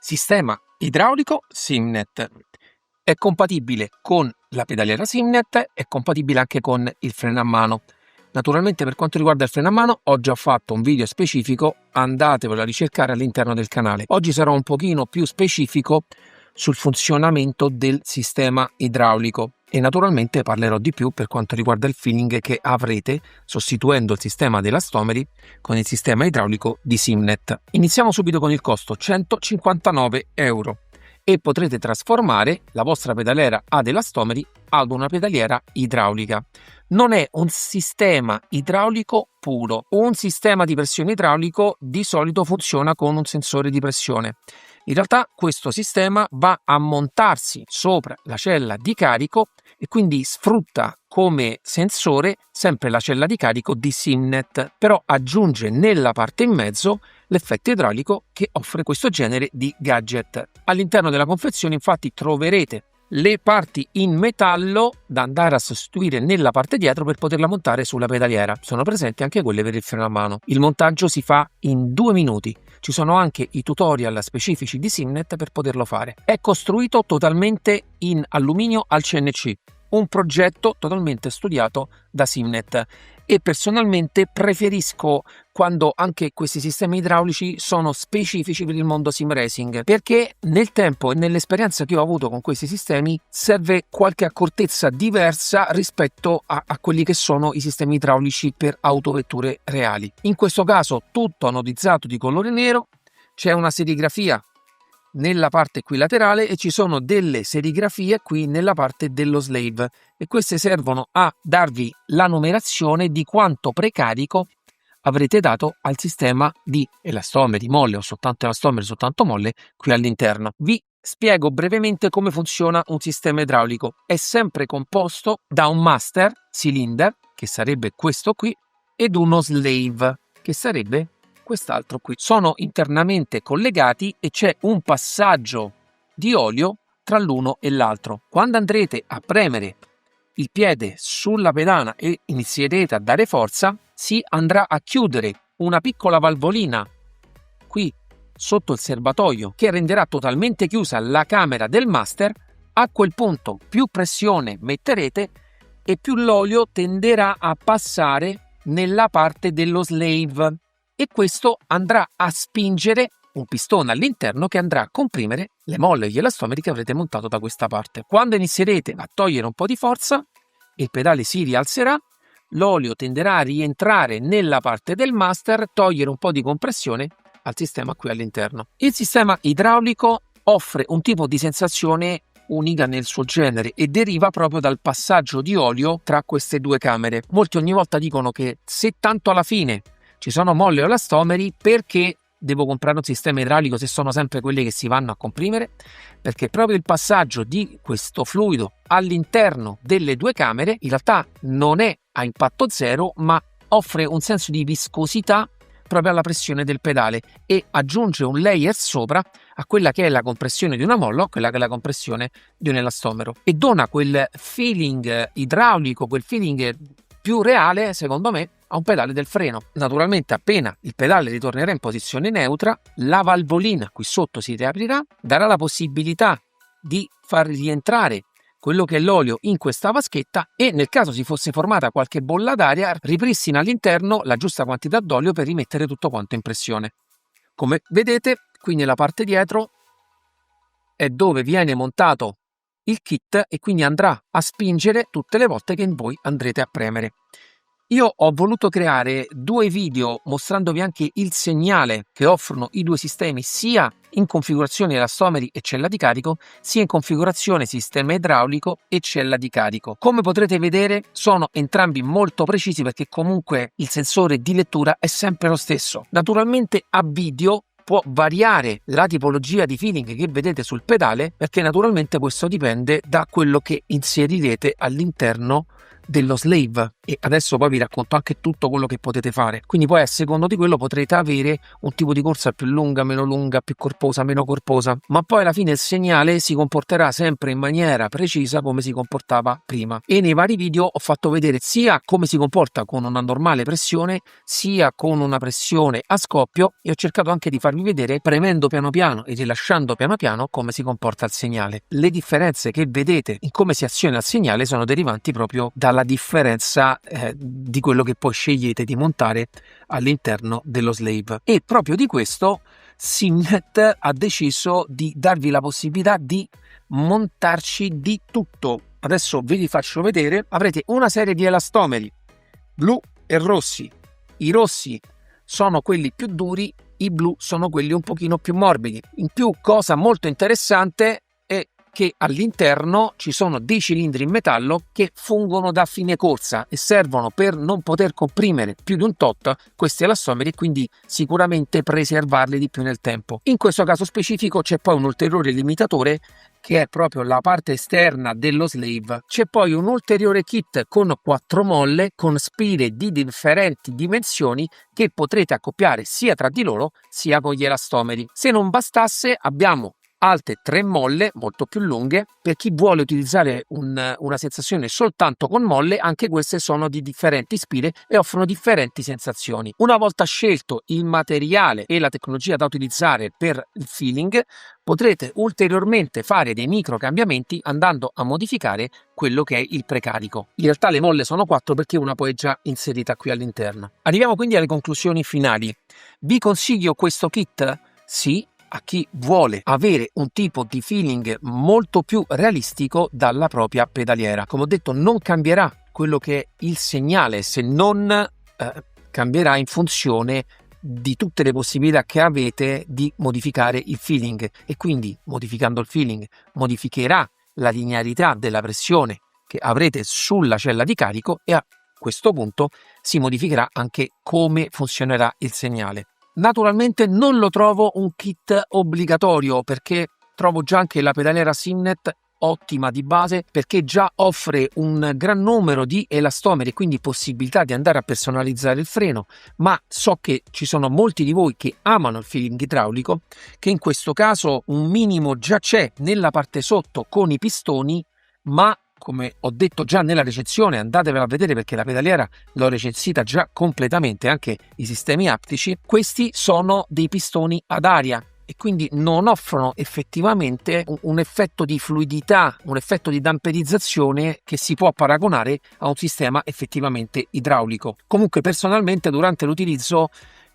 Sistema idraulico Simnet. È compatibile con la pedaliera Simnet, è compatibile anche con il freno a mano. Naturalmente, per quanto riguarda il freno a mano, ho già fatto un video specifico, andatevelo a ricercare all'interno del canale. Oggi sarò un pochino più specifico sul funzionamento del sistema idraulico e naturalmente parlerò di più per quanto riguarda il feeling che avrete sostituendo il sistema dell'elastomeri con il sistema idraulico di Simnet. Iniziamo subito con il costo: 159 euro, e potrete trasformare la vostra pedaliera ad elastomeri ad una pedaliera idraulica. Non è un sistema idraulico puro. Un sistema di pressione idraulico di solito funziona con un sensore di pressione. In realtà questo sistema va a montarsi sopra la cella di carico e quindi sfrutta come sensore sempre la cella di carico di Simnet, però aggiunge nella parte in mezzo l'effetto idraulico che offre questo genere di gadget. All'interno della confezione infatti troverete le parti in metallo da andare a sostituire nella parte dietro per poterla montare sulla pedaliera. Sono presenti anche quelle per il freno a mano. Il montaggio si fa in 2 minuti. Ci sono anche i tutorial specifici di Simnet per poterlo fare. È costruito totalmente in alluminio al CNC, un progetto totalmente studiato da Simnet, e personalmente preferisco quando anche questi sistemi idraulici sono specifici per il mondo sim racing, perché nel tempo e nell'esperienza che ho avuto con questi sistemi serve qualche accortezza diversa rispetto a quelli che sono i sistemi idraulici per autovetture reali. In questo caso tutto anodizzato di colore nero, c'è una serigrafia nella parte qui laterale e ci sono delle serigrafie qui nella parte dello slave, e queste servono a darvi la numerazione di quanto precarico avrete dato al sistema di elastomeri, molle o soltanto elastomeri, soltanto molle qui all'interno. Vi spiego brevemente come funziona un sistema idraulico. È sempre composto da un master cylinder, che sarebbe questo qui, ed uno slave, che sarebbe quest'altro qui. Sono internamente collegati e c'è un passaggio di olio tra l'uno e l'altro. Quando andrete a premere il piede sulla pedana e inizierete a dare forza, si andrà a chiudere una piccola valvolina qui sotto il serbatoio che renderà totalmente chiusa la camera del master. A quel punto più pressione metterete e più l'olio tenderà a passare nella parte dello slave, e questo andrà a spingere un pistone all'interno che andrà a comprimere le molle e gli elastomeri che avrete montato da questa parte. Quando inizierete a togliere un po' di forza, il pedale si rialzerà, l'olio tenderà a rientrare nella parte del master, togliere un po' di compressione al sistema qui all'interno. Il sistema idraulico offre un tipo di sensazione unica nel suo genere e deriva proprio dal passaggio di olio tra queste due camere. Molti ogni volta dicono che se tanto alla fine ci sono molle o elastomeri, perché devo comprare un sistema idraulico se sono sempre quelli che si vanno a comprimere? Perché proprio il passaggio di questo fluido all'interno delle due camere in realtà non è a impatto zero, ma offre un senso di viscosità proprio alla pressione del pedale e aggiunge un layer sopra a quella che è la compressione di una molla o quella che è la compressione di un elastomero, e dona quel feeling idraulico, quel feeling più reale, secondo me, a un pedale del freno. Naturalmente appena il pedale ritornerà in posizione neutra, la valvolina qui sotto si riaprirà, darà la possibilità di far rientrare quello che è l'olio in questa vaschetta, e nel caso si fosse formata qualche bolla d'aria ripristina all'interno la giusta quantità d'olio per rimettere tutto quanto in pressione. Come vedete qui nella parte dietro è dove viene montato il kit e quindi andrà a spingere tutte le volte che voi andrete a premere. Io ho voluto creare 2 video mostrandovi anche il segnale che offrono i due sistemi, sia in configurazione elastomeri e cella di carico, sia in configurazione sistema idraulico e cella di carico. Come potrete vedere sono entrambi molto precisi, perché comunque il sensore di lettura è sempre lo stesso. Naturalmente a video può variare la tipologia di feeling che vedete sul pedale, perché naturalmente questo dipende da quello che inserirete all'interno dello slave. e adesso poi vi racconto anche tutto quello che potete fare. Quindi poi a secondo di quello potrete avere un tipo di corsa più lunga, più corposa, meno corposa, ma poi alla fine il segnale si comporterà sempre in maniera precisa come si comportava prima. E nei vari video ho fatto vedere sia come si comporta con una normale pressione, sia con una pressione a scoppio, e ho cercato anche di farvi vedere, premendo piano piano e rilasciando piano piano, come si comporta il segnale. Le differenze che vedete in come si aziona il segnale sono derivanti proprio dalla differenza di quello che poi scegliete di montare all'interno dello slave. E proprio di questo Simnet ha deciso di darvi la possibilità di montarci di tutto. Adesso ve li faccio vedere. Avrete una serie di elastomeri blu e rossi. I rossi sono quelli più duri, i blu sono quelli un pochino più morbidi. In più, cosa molto interessante è che all'interno ci sono dei cilindri in metallo che fungono da fine corsa e servono per non poter comprimere più di un tot questi elastomeri e quindi sicuramente preservarli di più nel tempo. In questo caso specifico c'è poi un ulteriore limitatore, che è proprio la parte esterna dello slave. C'è poi un ulteriore kit con 4 molle con spire di differenti dimensioni che potrete accoppiare sia tra di loro sia con gli elastomeri. Se non bastasse, abbiamo altre 3 molle molto più lunghe per chi vuole utilizzare una sensazione soltanto con molle. Anche queste sono di differenti spire e offrono differenti sensazioni. Una volta scelto il materiale e la tecnologia da utilizzare per il feeling, potrete ulteriormente fare dei micro cambiamenti andando a modificare quello che è il precarico. In realtà le molle sono 4 perché una poi è già inserita qui all'interno. Arriviamo quindi alle conclusioni finali. Vi consiglio questo kit? Sì, a chi vuole avere un tipo di feeling molto più realistico dalla propria pedaliera. Come ho detto, non cambierà quello che è il segnale, se non cambierà in funzione di tutte le possibilità che avete di modificare il feeling, e quindi modificando il feeling modificherà la linearità della pressione che avrete sulla cella di carico, e a questo punto si modificherà anche come funzionerà il segnale. Naturalmente non lo trovo un kit obbligatorio, perché trovo già anche la pedaliera Simnet ottima di base, perché già offre un gran numero di elastomeri e quindi possibilità di andare a personalizzare il freno, ma so che ci sono molti di voi che amano il feeling idraulico, che in questo caso un minimo già c'è nella parte sotto con i pistoni, ma come ho detto già nella recensione, andatevela a vedere perché la pedaliera l'ho recensita già completamente, anche i sistemi aptici, questi sono dei pistoni ad aria e quindi non offrono effettivamente un effetto di fluidità, un effetto di damperizzazione che si può paragonare a un sistema effettivamente idraulico. Comunque personalmente durante l'utilizzo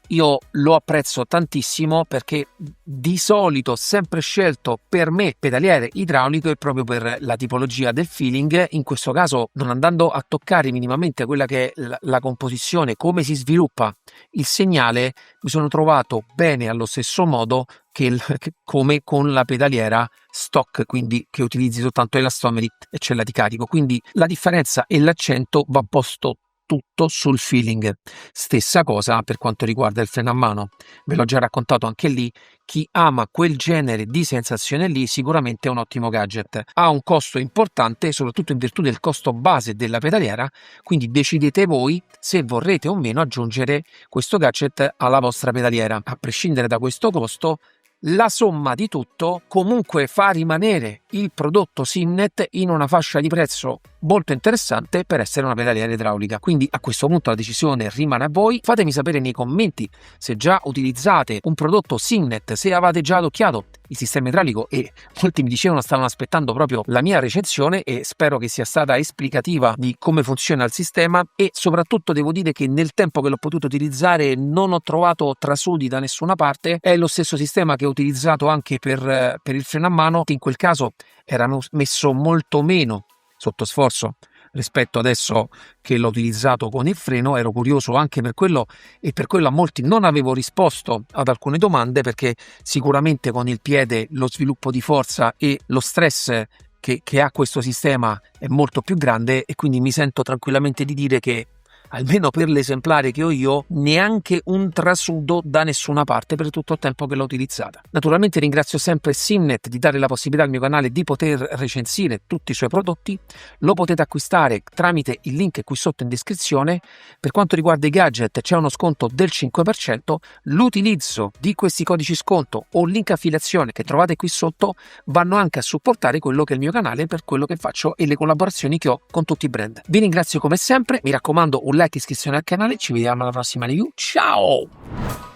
io lo apprezzo tantissimo, perché di solito ho sempre scelto per me pedaliere idraulico proprio per la tipologia del feeling. In questo caso, non andando a toccare minimamente quella che è la composizione, come si sviluppa il segnale, mi sono trovato bene allo stesso modo che come con la pedaliera stock, quindi che utilizzi soltanto elastomeri e cella di carico. Quindi la differenza e l'accento va posto tutto sul feeling. Stessa cosa per quanto riguarda il freno a mano, ve l'ho già raccontato anche lì. Chi ama quel genere di sensazione lì sicuramente è un ottimo gadget. Ha un costo importante, soprattutto in virtù del costo base della pedaliera, quindi decidete voi se vorrete o meno aggiungere questo gadget alla vostra pedaliera. A prescindere da questo costo, la somma di tutto comunque fa rimanere il prodotto Simnet in una fascia di prezzo molto interessante per essere una pedaliera idraulica. Quindi a questo punto la decisione rimane a voi. Fatemi sapere nei commenti se già utilizzate un prodotto Simnet, se avete già adocchiato il sistema idraulico, e molti mi dicevano stavano aspettando proprio la mia recensione, e spero che sia stata esplicativa di come funziona il sistema. E soprattutto devo dire che nel tempo che l'ho potuto utilizzare non ho trovato trasudi da nessuna parte. È lo stesso sistema che ho utilizzato anche per il freno a mano, che in quel caso era messo molto meno sotto sforzo rispetto adesso che l'ho utilizzato con il freno. Ero curioso anche per quello, e per quello a molti non avevo risposto ad alcune domande, perché sicuramente con il piede lo sviluppo di forza e lo stress che ha questo sistema è molto più grande, e quindi mi sento tranquillamente di dire che almeno per l'esemplare che ho io, neanche un trasudo da nessuna parte per tutto il tempo che l'ho utilizzata. Naturalmente ringrazio sempre Simnet di dare la possibilità al mio canale di poter recensire tutti i suoi prodotti. Lo potete acquistare tramite il link qui sotto in descrizione. Per quanto riguarda i gadget c'è uno sconto del 5%. L'utilizzo di questi codici sconto o link affiliazione che trovate qui sotto vanno anche a supportare quello che è il mio canale per quello che faccio e le collaborazioni che ho con tutti i brand. Vi ringrazio come sempre, mi raccomando un like e iscrizione al canale, ci vediamo alla prossima review, ciao!